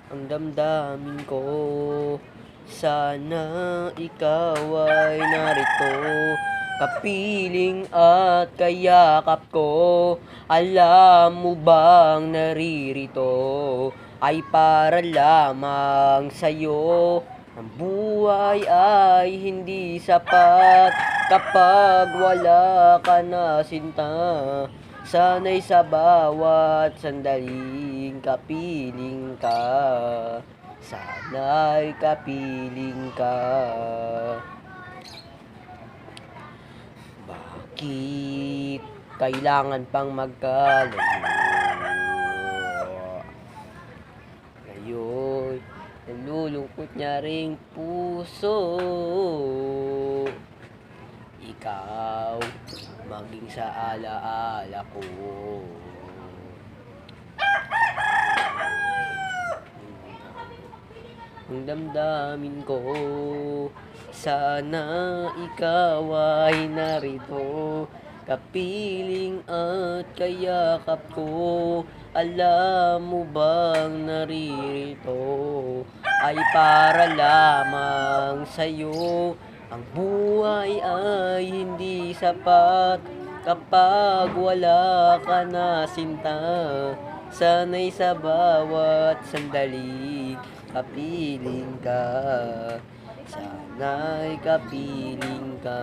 ang damdamin ko. Sana ikaw ay narito, kapiling at kayakap ko. Alam mo bang naririto ay para lamang sa'yo. Ang buhay ay hindi sapat kapag wala ka na sinta. Sana'y sa bawat sandaling kapiling ka. Sana'y kapiling ka. Bakit kailangan pang magkalayo? Ngayon, nalulungkot niya ring puso. Ikaw, maging sa alaala ko. Ang damdamin ko, sana ikaw ay narito, kapiling at kayakap ko. Alam mo bang naririto ay para lamang sa'yo. Ang buhay ay hindi sapat kapag wala ka na sinta. Sana'y sa bawat sandali kapiling ka. Sana'y kapiling ka.